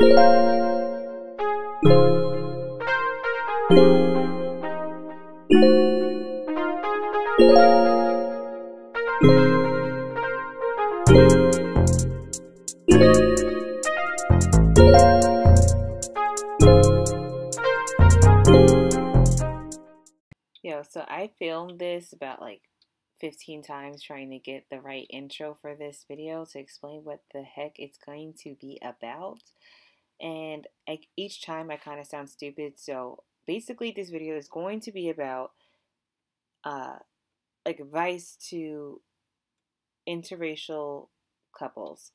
Yo, so I filmed this about like 15 times trying to get the right intro for this video to explain what the heck it's going to be about. And each time I kind of sound stupid. So basically this video is going to be about uh, like advice to interracial couples,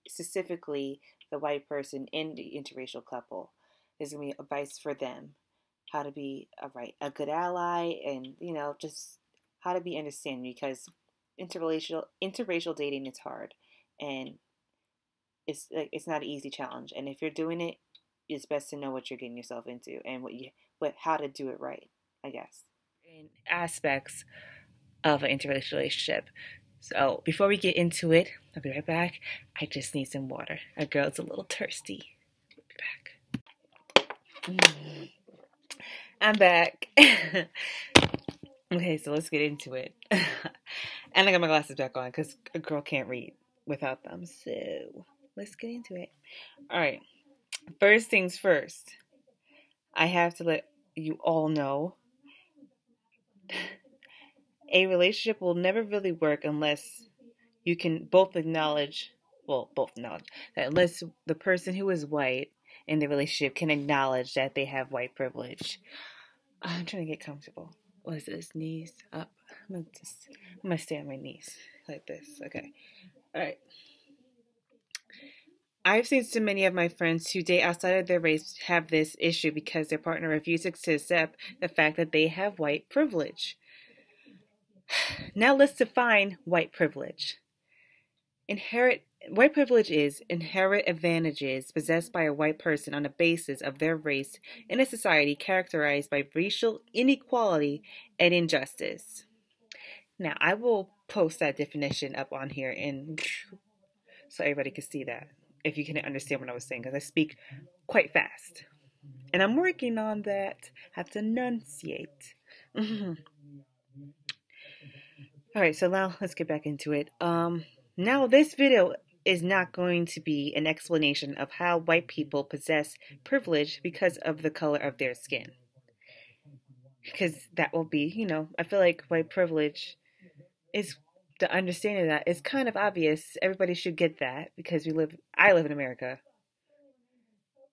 specifically the white person in the interracial couple. There's going to be advice for them, how to be a good ally, and just how to be understanding, because interracial dating is hard, and it's not an easy challenge. And if you're doing it, it's best to know what you're getting yourself into and how to do it right, I guess. In aspects of an interracial relationship. So before we get into it, I'll be right back. I just need some water. Our girl's a little thirsty. I'll be back. I'm back. Okay, so let's get into it. And I got my glasses back on because a girl can't read without them. So let's get into it. All right. First things first. I have to let you all know a relationship will never really work unless you can both acknowledge that unless the person who is white in the relationship can acknowledge that they have white privilege. I'm trying to get comfortable. What is this? Knees up. I'm gonna stay on my knees like this. Okay. All right. I've seen so many of my friends who date outside of their race have this issue because their partner refuses to accept the fact that they have white privilege. Now let's define white privilege. White privilege is inherent advantages possessed by a white person on the basis of their race in a society characterized by racial inequality and injustice. Now, I will post that definition up on here so everybody can see that, if you can understand what I was saying, because I speak quite fast. And I'm working on that. I have to enunciate. All right, so now let's get back into it. Now this video is not going to be an explanation of how white people possess privilege because of the color of their skin. Because that will be, I feel like white privilege is, the understanding of that is kind of obvious. Everybody should get that because I live in America.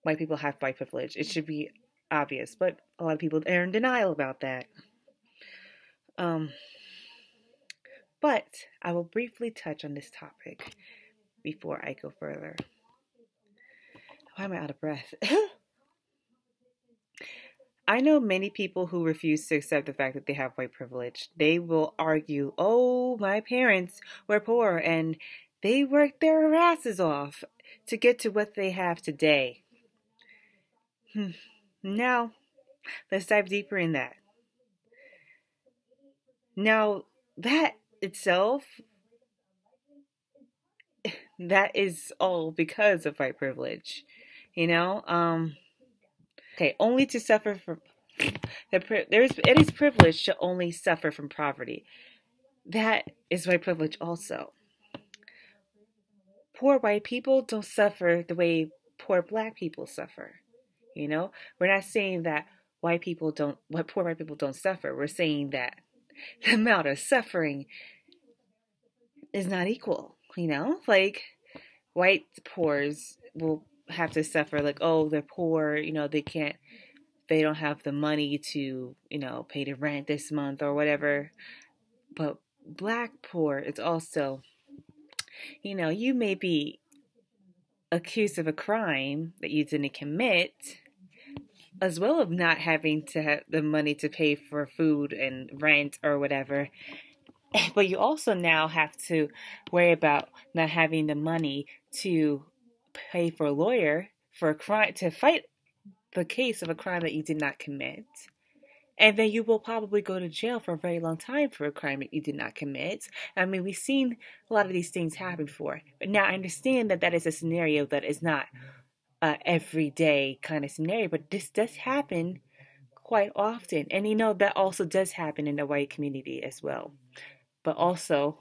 White people have white privilege. It should be obvious, but a lot of people are in denial about that. But I will briefly touch on this topic before I go further. Why am I out of breath? I know many people who refuse to accept the fact that they have white privilege. They will argue, oh, my parents were poor and they worked their asses off to get to what they have today. Now, let's dive deeper in that. Now, that itself, that is all because of white privilege, okay, only to suffer from it is privilege to only suffer from poverty. That is white privilege also. Poor white people don't suffer the way poor black people suffer. We're not saying that poor white people don't suffer. We're saying that the amount of suffering is not equal, like white poors will have to suffer like, oh, they're poor, they don't have the money to, pay the rent this month or whatever. But black poor is also, you may be accused of a crime that you didn't commit, as well as not having to have the money to pay for food and rent or whatever. But you also now have to worry about not having the money to pay for a lawyer for a crime, to fight the case of a crime that you did not commit. And then you will probably go to jail for a very long time for a crime that you did not commit. I mean, we've seen a lot of these things happen before. But now I understand that that is a scenario that is not everyday kind of scenario, but this does happen quite often. And that also does happen in the white community as well. But also,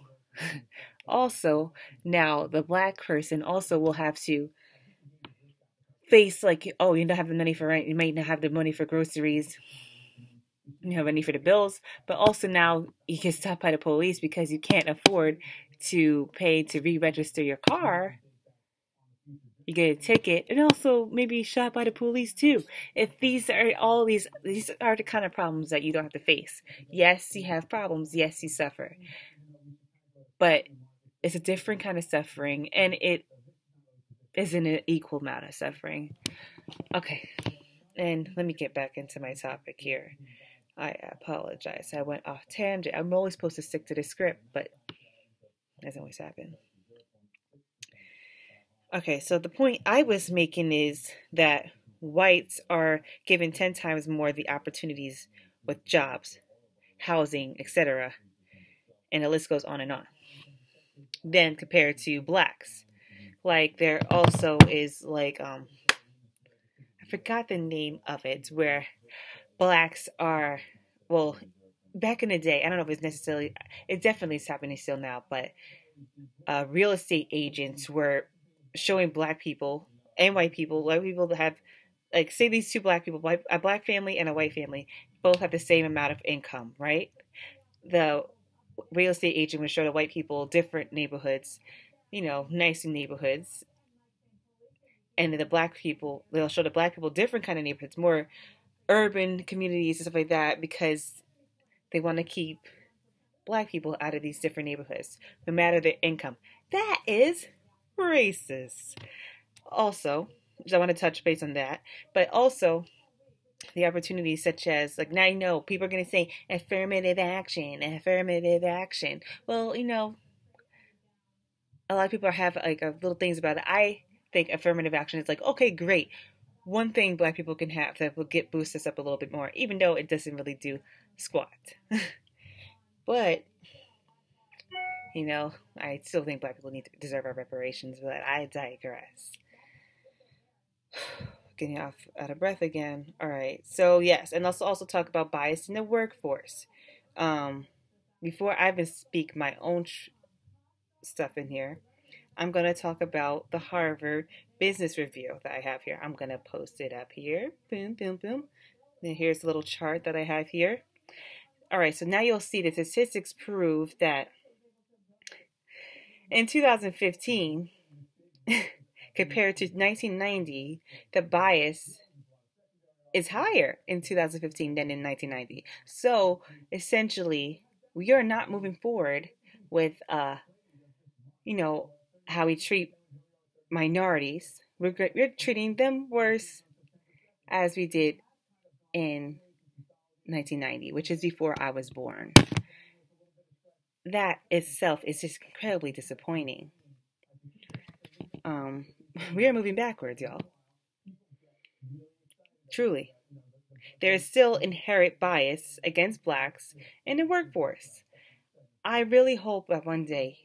also now the black person also will have to face like, oh, you don't have the money for rent, you might not have the money for groceries, you have money for the bills, but also now you get stopped by the police because you can't afford to pay to re-register your car. You get a ticket, and also maybe shot by the police too. If these are the kind of problems that you don't have to face. Yes, you have problems. Yes, you suffer, but it's a different kind of suffering, and it isn't an equal amount of suffering. Okay, and let me get back into my topic here. I apologize. I went off tangent. I'm always supposed to stick to the script, but it doesn't always happen. Okay, so the point I was making is that whites are given 10 times more the opportunities with jobs, housing, etc., and the list goes on and on, than compared to blacks. Like there also is like I forgot the name of it, where blacks are, well, back in the day, I don't know if it's necessarily, it definitely is happening still now, but real estate agents were showing black people and white people that have, like, say these two black people, a black family and a white family, both have the same amount of income, right? The real estate agent would show the white people different neighborhoods, nicer neighborhoods, and the black people, they'll show the black people different kind of neighborhoods, more urban communities and stuff like that, because they want to keep black people out of these different neighborhoods, no matter their income. That is racist. Also, I want to touch base on that, but also the opportunities such as, like, now people are going to say affirmative action. Well, a lot of people have like little things about it. I think affirmative action is like, okay, great. One thing black people can have that will boost us up a little bit more, even though it doesn't really do squat. But, I still think black people deserve our reparations, but I digress. Getting out of breath again. All right. So, yes, and let's also talk about bias in the workforce. Before I even speak my own stuff in here, I'm going to talk about the Harvard Business Review that I have here. I'm going to post it up here. Boom, boom, boom. And here's a little chart that I have here. All right, so now you'll see the statistics prove that in 2015, compared to 1990, the bias is higher in 2015 than in 1990. So essentially, we are not moving forward with, how we treat minorities. We're treating them worse as we did in 1990, which is before I was born. That itself is just incredibly disappointing. We are moving backwards, y'all. Truly. There is still inherent bias against blacks in the workforce. I really hope that one day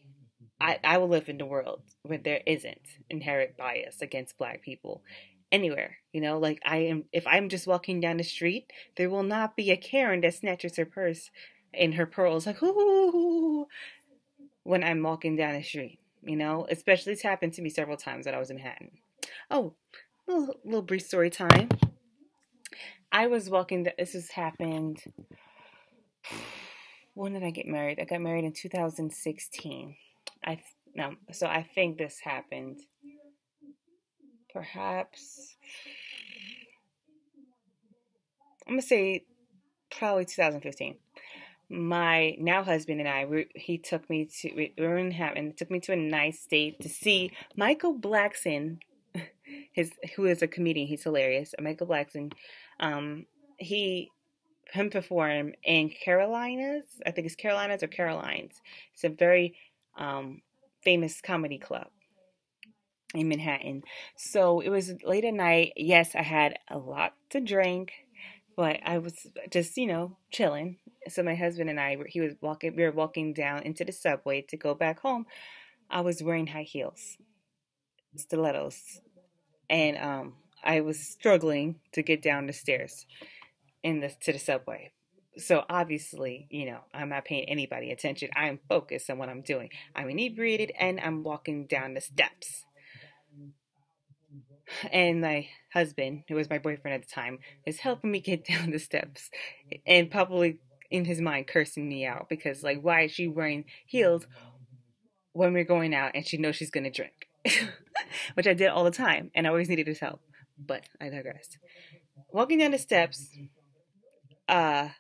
I will live in the world where there isn't inherent bias against black people anywhere. Like if I'm just walking down the street, there will not be a Karen that snatches her purse and her pearls like, ooh, when I'm walking down the street. Especially it's happened to me several times when I was in Manhattan. Oh, little brief story time. I was walking, this has happened, when did I get married? I got married in 2016. So I think this happened perhaps, I'm going to say probably 2015. My now husband and I, he took me to, we were in Manhattan, took me to a nice state to see Michael Blackson, who is a comedian. He's hilarious. Michael Blackson, him perform in Carolinas. I think it's Carolinas or Carolines. It's a very famous comedy club in Manhattan. So it was late at night. Yes, I had a lot to drink, but I was just, chilling. So my husband and I, we were walking down into the subway to go back home. I was wearing high heels, stilettos, and I was struggling to get down the stairs to the subway. So obviously, I'm not paying anybody attention. I'm focused on what I'm doing. I'm inebriated and I'm walking down the steps. And my husband, who was my boyfriend at the time, is helping me get down the steps and probably in his mind cursing me out because, like, why is she wearing heels when we're going out and she knows she's going to drink? Which I did all the time and I always needed his help. But I digress. Walking down the steps, and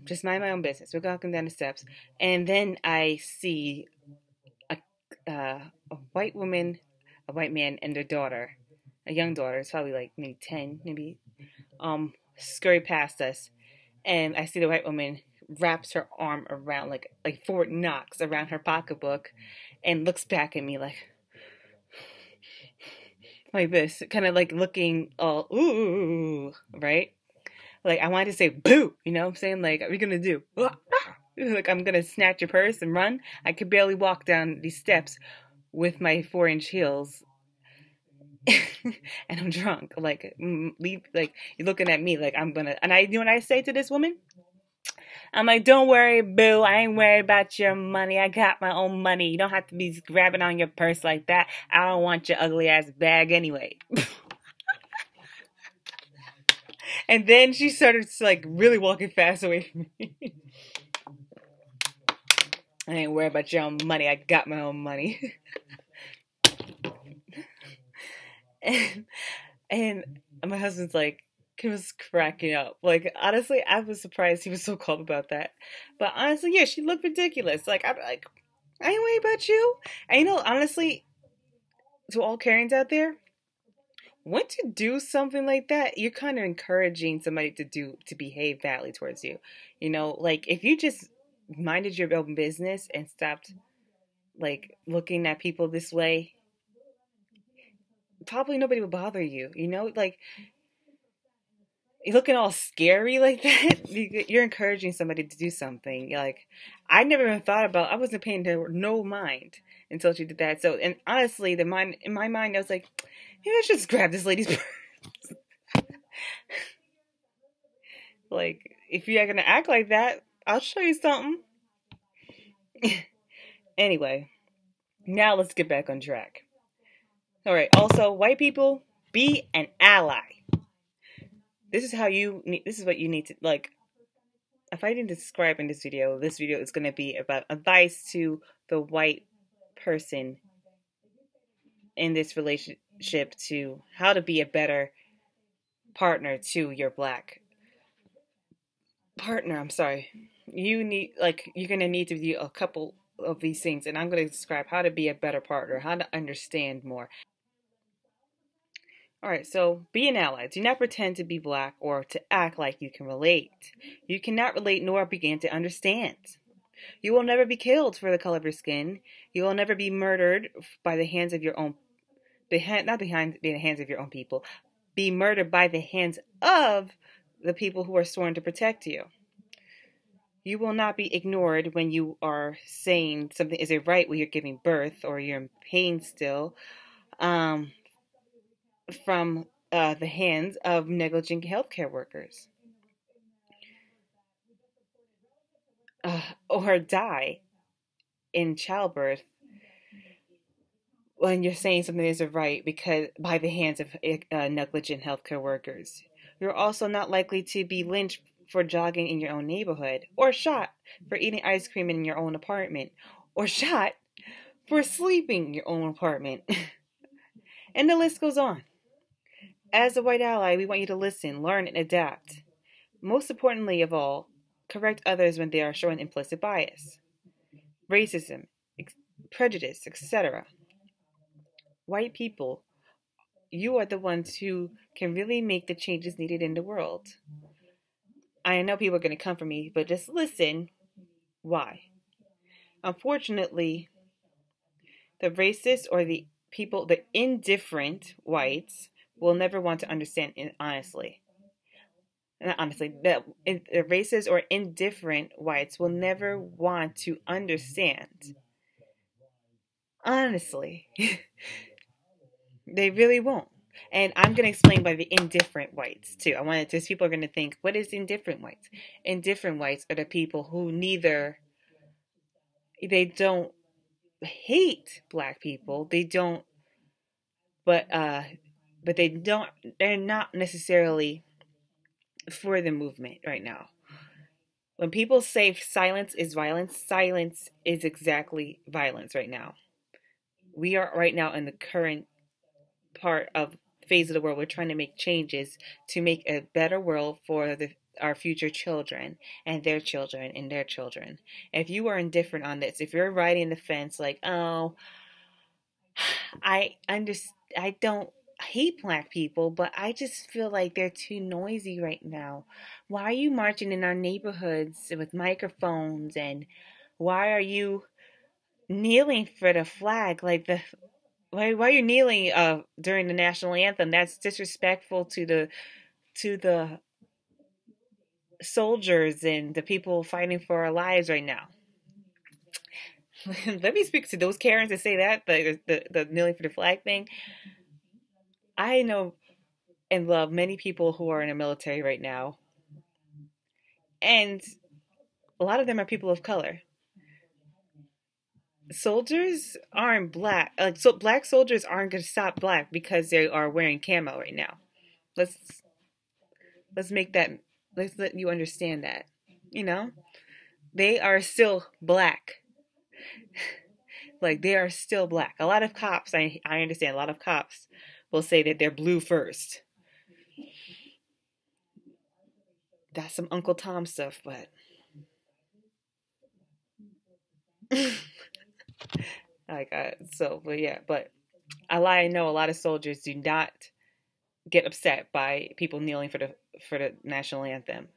just mind my own business. We're walking down the steps, and then I see a white woman, a white man, and their daughter, a young daughter. It's probably like maybe 10, maybe, scurry past us, and I see the white woman wraps her arm around like Fort Knox around her pocketbook, and looks back at me like this, kind of like looking all ooh, right? Like I wanted to say boo, you know what I'm saying? Like, are we gonna do? Like I'm gonna snatch your purse and run. I could barely walk down these steps with my 4-inch heels, and I'm drunk. Like like you're looking at me like I'm gonna. And you know what I say to this woman? I'm like, don't worry, boo. I ain't worried about your money. I got my own money. You don't have to be grabbing on your purse like that. I don't want your ugly ass bag anyway. And then she started like really walking fast away from me. I ain't worried about your own money. I got my own money. and my husband's like, he was cracking up. Like, honestly, I was surprised he was so calm about that. But honestly, yeah, she looked ridiculous. Like, I'm like, I ain't worried about you. And honestly, to all Karens out there, when to do something like that, you're kind of encouraging somebody to behave badly towards you. Like if you just minded your own business and stopped like looking at people this way, probably nobody would bother you. Like you're looking all scary like that. You're encouraging somebody to do something. Like I never even thought about. I wasn't paying no mind until she did that. So, and honestly, in my mind, I was like, maybe I should just grab this lady's purse. Like, if you're gonna act like that, I'll show you something. Anyway, now let's get back on track. Alright, also, white people, be an ally. This is what you need to, like, if I didn't describe in this video is going to be about advice to the white person in this relationship to how to be a better partner to your black partner. I'm sorry. You're going to need to do a couple of these things, and I'm going to describe how to be a better partner, how to understand more. Alright, so be an ally. Do not pretend to be black or to act like you can relate. You cannot relate nor begin to understand. You will never be killed for the color of your skin. You will never be murdered by the hands of your own, not behind the hands of your own people. Be murdered by the hands of the people who are sworn to protect you. You will not be ignored when you are saying something isn't right when you're giving birth or you're in pain still. From the hands of negligent healthcare workers. Or die in childbirth when you're saying something isn't right because by the hands of negligent healthcare workers. You're also not likely to be lynched for jogging in your own neighborhood, or shot for eating ice cream in your own apartment, or shot for sleeping in your own apartment. And the list goes on. As a white ally, we want you to listen, learn, and adapt. Most importantly of all, correct others when they are showing implicit bias, racism, prejudice, etc. White people, you are the ones who can really make the changes needed in the world. I know people are going to come for me, but just listen. Why? Unfortunately, the racist or the indifferent whites will never want to understand honestly. Not honestly, the racist or indifferent whites will never want to understand. Honestly. They really won't. And I'm going to explain by the indifferent whites too. I wanted to, people are going to think, what is indifferent whites? Indifferent whites are the people who they don't hate black people. They don't, but they're not necessarily for the movement right now. When people say silence is violence, silence is exactly violence right now. We are right now in the current part of phase of the world. We're trying to make changes to make a better world for our future children and their children and their children. If you are indifferent on this, if you're riding the fence like, oh, I don't hate black people, but I just feel like they're too noisy right now. Why are you marching in our neighborhoods with microphones, and why are you kneeling for the flag? Like, why are you kneeling during the national anthem? That's disrespectful to the soldiers and the people fighting for our lives right now. Let me speak to those Karens that say that, the kneeling for the flag thing. I know and love many people who are in the military right now, and a lot of them are people of color. Soldiers aren't black. So black soldiers aren't going to stop black because they are wearing camo right now. Let's make that, let's let you understand that. They are still black. Like, they are still black. A lot of cops, I understand, a lot of cops will say that they're blue first. That's some Uncle Tom stuff, but but I know a lot of soldiers do not get upset by people kneeling for the national anthem.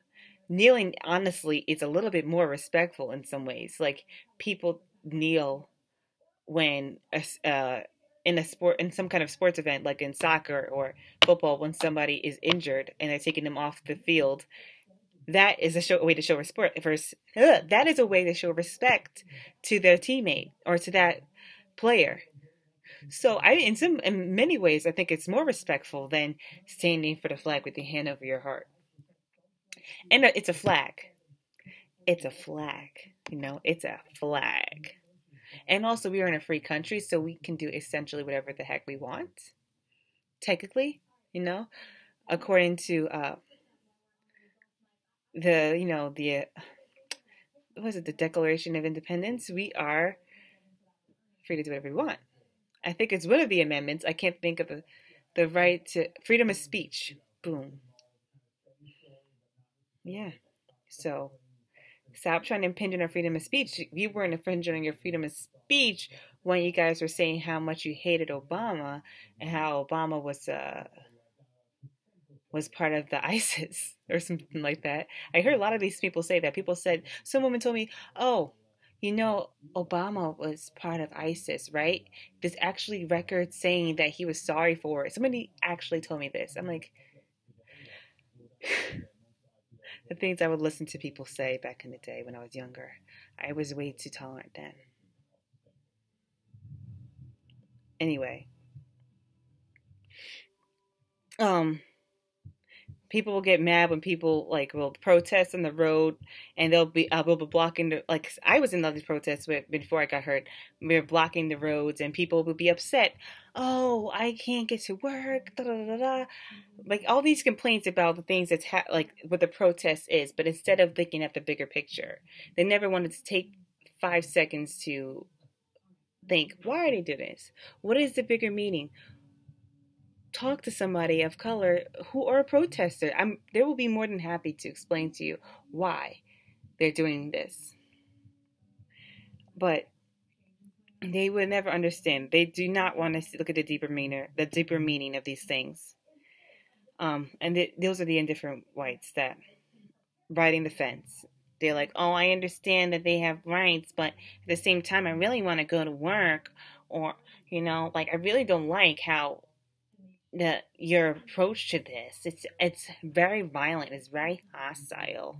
Kneeling, honestly, is a little bit more respectful in some ways. Like, people kneel when in some kind of sports event, like in soccer or football, when somebody is injured and they're taking them off the field. That is a way to show respect. That is a way to show respect to their teammate or to that player. So in many ways, I think it's more respectful than standing for the flag with your hand over your heart. And it's a flag. It's a flag. It's a flag. And also, we are in a free country, so we can do essentially whatever the heck we want. Technically, according to the Declaration of Independence, we are free to do whatever we want. I think it's one of the amendments. I can't think of the right to freedom of speech. Boom. Yeah. So stop trying to impinge on our freedom of speech. You weren't infringing on your freedom of speech when you guys were saying how much you hated Obama and how Obama was part of the ISIS or something like that. I heard a lot of these people say that. People said, some woman told me, oh, Obama was part of ISIS, right? There's actually records saying that he was sorry for it. Somebody actually told me this. I'm like, the things I would listen to people say back in the day when I was younger. I was way too tolerant then. Anyway. People will get mad when people will protest on the road, and they'll be blocking I was in all these protests before I got hurt. We were blocking the roads, and people would be upset. Oh, I can't get to work. Da, da, da, da. Like all these complaints about the things that's what the protest is, but instead of looking at the bigger picture, they never wanted to take 5 seconds to think, why are they doing this? What is the bigger meaning? Talk to somebody of color who are a protester. They will be more than happy to explain to you why they're doing this. But they would never understand. They do not want to look at the deeper meaning of these things. Those are the indifferent whites that riding the fence. They're like, oh, I understand that they have rights, but at the same time, I really want to go to work, or I really don't like how your approach to this. It's very violent. It's very hostile.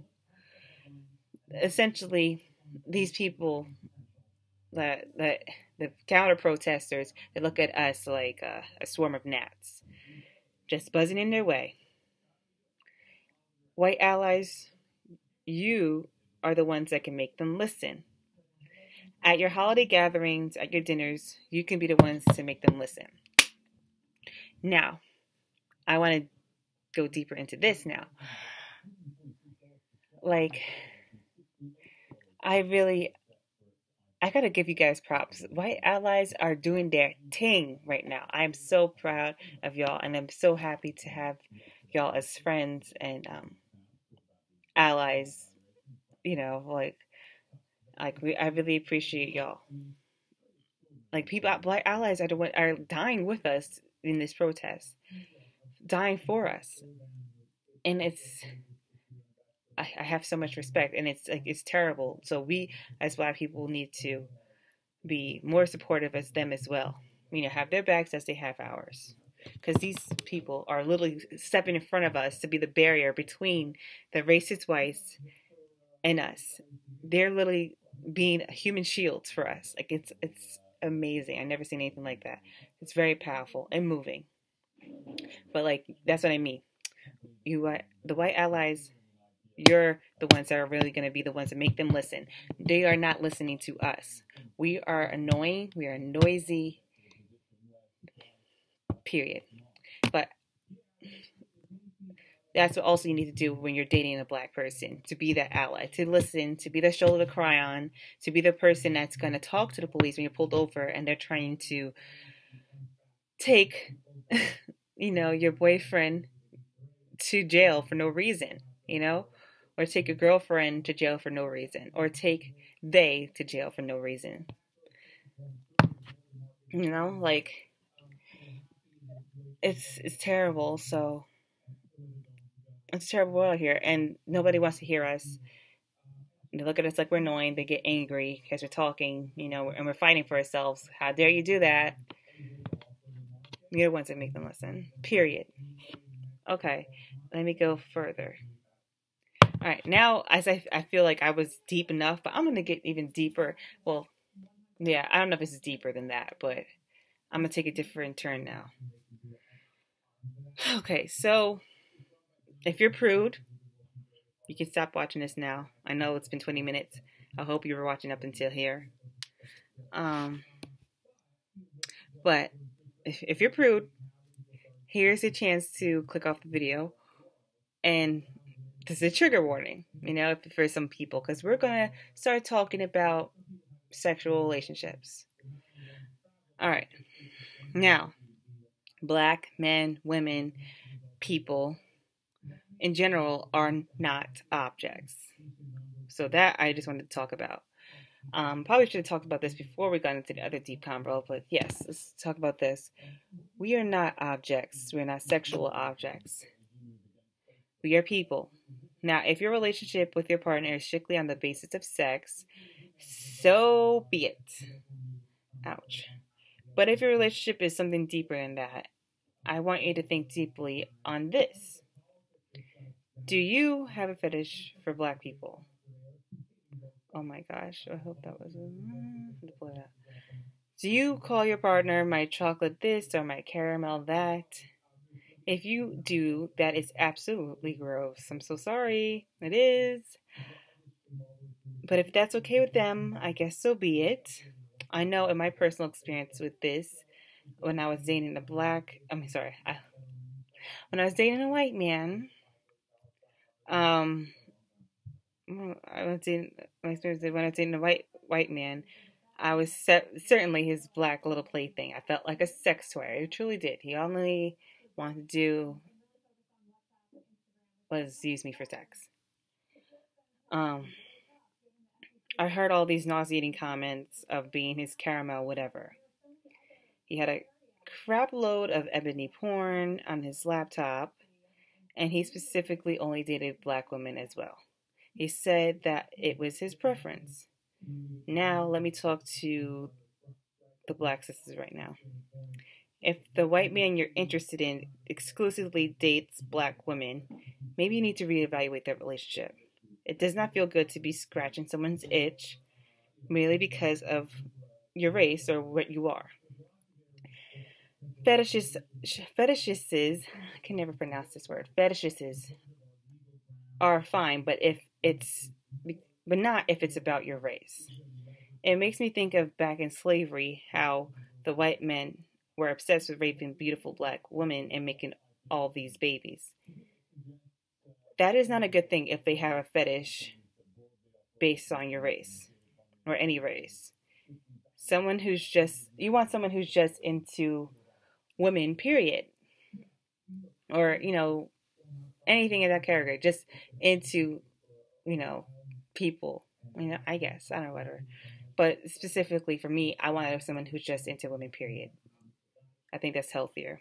Essentially, these people the counter protesters, they look at us like a swarm of gnats, just buzzing in their way. White allies, you are the ones that can make them listen. At your holiday gatherings, at your dinners, you can be the ones to make them listen. Now, I want to go deeper into this now. Like, I gotta give you guys props. White allies are doing their thing right now. I'm so proud of y'all, and I'm so happy to have y'all as friends and allies. You know, I really appreciate y'all. Like, Black allies are dying with us in this protest, dying for us, and I have so much respect, and it's terrible. So we, as Black people, need to be more supportive as them as well. You know, have their backs as they have ours. Because these people are literally stepping in front of us to be the barrier between the racist whites and us. They're literally being human shields for us. Like, it's amazing. I've never seen anything like that. It's very powerful and moving. But like, that's what I mean. The white allies, you're the ones that are really going to be the ones that make them listen. They are not listening to us. We are annoying. We are noisy. Period. But that's what also you need to do when you're dating a Black person, to be that ally, to listen, to be the shoulder to cry on, to be the person that's going to talk to the police when you're pulled over and they're trying to take, your boyfriend to jail for no reason, or take your girlfriend to jail for no reason, or take they to jail for no reason. It's terrible. So it's a terrible world here, and nobody wants to hear us. They look at us like we're annoying. They get angry because we're talking, and we're fighting for ourselves. How dare you do that? You're the ones that make them listen. Period. Okay, let me go further. All right, now as I feel like I was deep enough, but I'm going to get even deeper. Well, yeah, I don't know if this is deeper than that, but I'm going to take a different turn now. Okay, so if you're prude, you can stop watching this now. I know it's been 20 minutes. I hope you were watching up until here. But if you're prude, here's a chance to click off the video. And this is a trigger warning, for some people, because we're going to start talking about sexual relationships. All right. Now, Black men, women, people in general are not objects. So that I just wanted to talk about. Probably should have talked about this before we got into the other deep combo, but yes, let's talk about this. We are not objects. We're not sexual objects. We are people. Now, if your relationship with your partner is strictly on the basis of sex, so be it. Ouch. But if your relationship is something deeper than that, I want you to think deeply on this. Do you have a fetish for Black people? Oh my gosh, I hope that was... Do you call your partner my chocolate this or my caramel that? If you do, that is absolutely gross. I'm so sorry. It is. But if that's okay with them, I guess so be it. I know in my personal experience with this, when I was dating when I was dating a white man, when I was dating a white man, I was certainly his Black little plaything. I felt like a sex toy. I truly did. He only wanted to do was use me for sex. I heard all these nauseating comments of being his caramel whatever. He had a crap load of ebony porn on his laptop, and he specifically only dated Black women as well. He said that it was his preference. Now, let me talk to the Black sisters right now. If the white man you're interested in exclusively dates Black women, maybe you need to reevaluate that relationship. It does not feel good to be scratching someone's itch merely because of your race or what you are. Fetishes, I can never pronounce this word. Fetishes are fine, but not if it's about your race. It makes me think of back in slavery how the white men were obsessed with raping beautiful black women and making all these babies. That is not a good thing if they have a fetish based on your race or any race. You want someone who's just into women, period. Or, anything in that category, just into, people. I guess. I don't know, whatever. But specifically for me, I want to have someone who's just into women, period. I think that's healthier.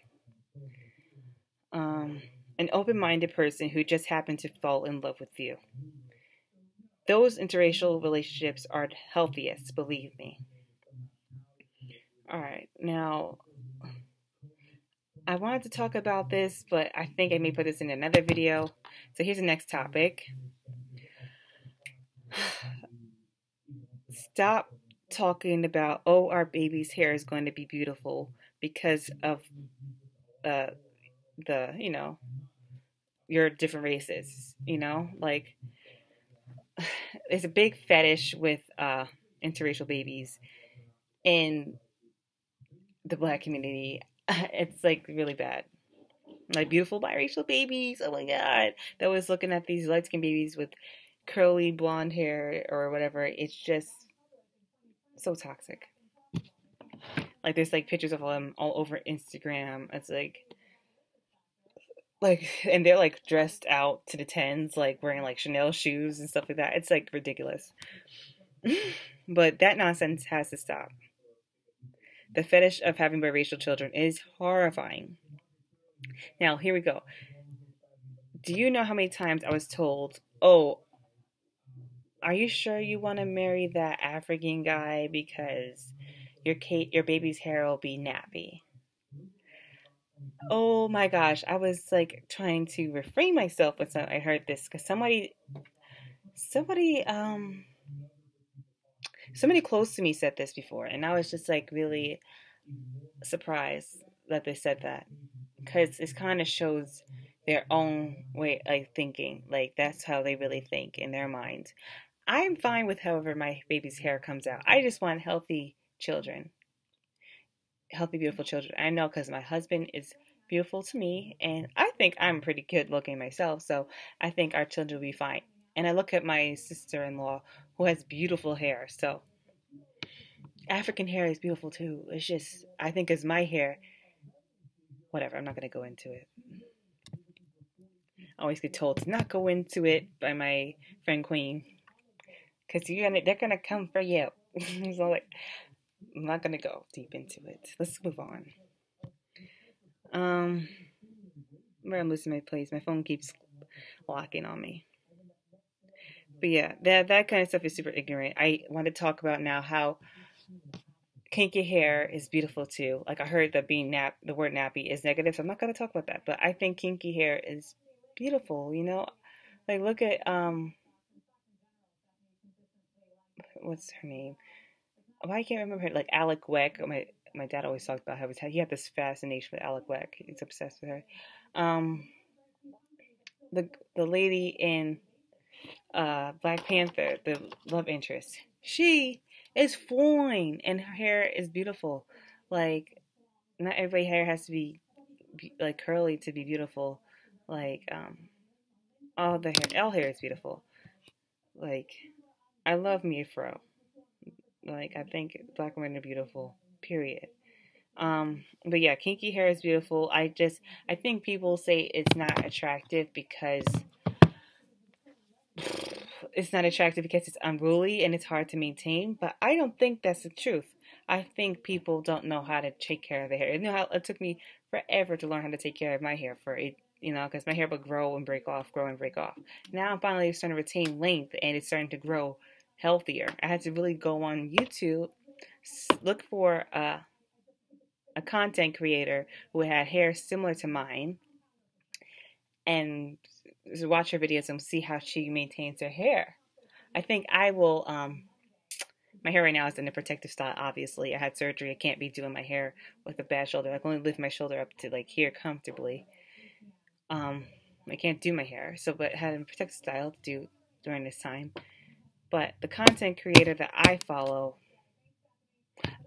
An open-minded person who just happened to fall in love with you. Those interracial relationships are healthiest, believe me. All right, now I wanted to talk about this, but I think I may put this in another video. So here's the next topic. Stop talking about, oh, our baby's hair is going to be beautiful because of your different races, like there's a big fetish with interracial babies in the black community. It's like really bad. Like beautiful biracial babies. Oh my god. They're always looking at these light skinned babies with curly blonde hair or whatever. It's just so toxic. Like there's like pictures of them all over Instagram. It's like and they're like dressed out to the tens, like wearing like Chanel shoes and stuff like that. It's like ridiculous. But that nonsense has to stop. The fetish of having biracial children is horrifying. Now, here we go. Do you know how many times I was told, oh, are you sure you want to marry that African guy because your baby's hair will be nappy? Oh my gosh, I was like trying to refrain myself when I heard this because somebody close to me said this before, and I was just like really surprised that they said that because it kind of shows their own way of thinking. Like that's how they really think in their mind. I'm fine with however my baby's hair comes out. I just want healthy children. Healthy, beautiful children. I know because my husband is beautiful to me, and I think I'm pretty good looking myself, so I think our children will be fine. And I look at my sister-in-law who has beautiful hair, so African hair is beautiful too. It's just, I think as my hair, whatever, I'm not going to go into it. I always get told to not go into it by my friend Queen, because they're going to come for you. So like, I'm not going to go deep into it. Let's move on. Where I'm losing my place. My phone keeps locking on me. But yeah, that kind of stuff is super ignorant. I want to talk about now how kinky hair is beautiful too. Like I heard that the word nappy is negative, so I'm not going to talk about that. But I think kinky hair is beautiful, Like look at what's her name? Oh, I can't remember her. Like Alec Weck. My dad always talked about how he had this fascination with Alec Weck. He's obsessed with her. The lady in Black Panther, the love interest, she is fine and her hair is beautiful. Like not every hair has to be like curly to be beautiful. Like all hair is beautiful. Like I love me a fro. Like I think black women are beautiful. Period. But yeah, kinky hair is beautiful. I think people say it's not attractive because it's unruly and it's hard to maintain, but I don't think that's the truth. I think people don't know how to take care of their hair. It took me forever to learn how to take care of my hair because my hair would grow and break off. Now I'm finally starting to retain length and it's starting to grow healthier. I had to really go on YouTube, look for a content creator who had hair similar to mine, and watch her videos and see how she maintains her hair. I think I will My hair right now is in a protective style, obviously. I had surgery. I can't be doing my hair with a bad shoulder. I can only lift my shoulder up to like here comfortably. I can't do my hair. So, but I had a protective style to do during this time. But the content creator that I follow,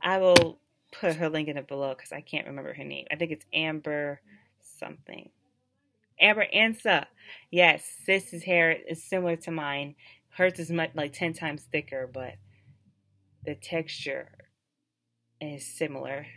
I will put her link in it below because I can't remember her name. I think it's Amber something. Amber Ansa. Yes, Sis's hair is similar to mine. Hers is much like 10 times thicker, but the texture is similar.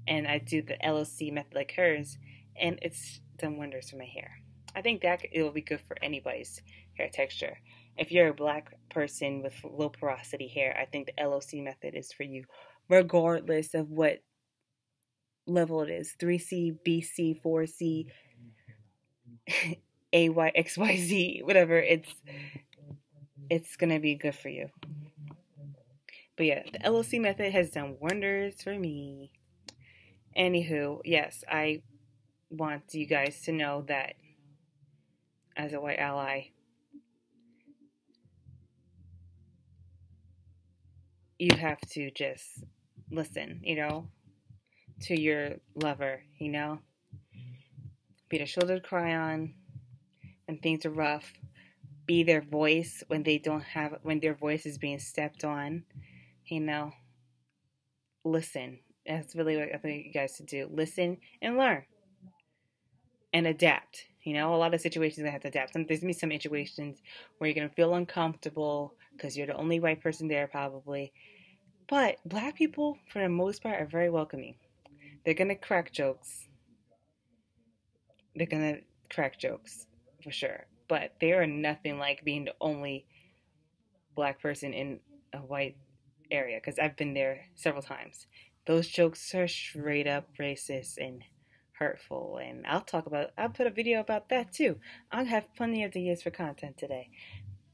And I do the LOC method like hers, and it's done wonders for my hair. I think that it will be good for anybody's hair texture. If you're a black person with low porosity hair, I think the LOC method is for you, regardless of what level it is. 3C, BC, 4C, AY, XYZ, whatever. It's gonna be good for you. But yeah, the LOC method has done wonders for me. Anywho, yes, I want you guys to know that as a white ally, you have to just listen, to your lover, Be their shoulder to cry on when things are rough. Be their voice when their voice is being stepped on, Listen. That's really what I think you guys to do. Listen and learn. And adapt. A lot of situations you're going to have to adapt. There's going to be some situations where you're going to feel uncomfortable because you're the only white person there probably. But black people, for the most part, are very welcoming. They're going to crack jokes. For sure. But they are nothing like being the only black person in a white area, because I've been there several times. Those jokes are straight up racist and hurtful, and I'll put a video about that too. I'll have plenty of ideas for content today.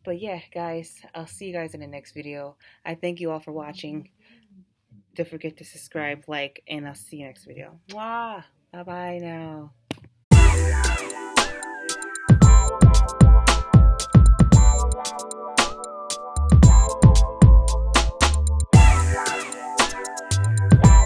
But yeah, guys, I'll see you guys in the next video. I thank you all for watching. Don't forget to subscribe, like, and I'll see you next video. Mwah! Bye-bye now.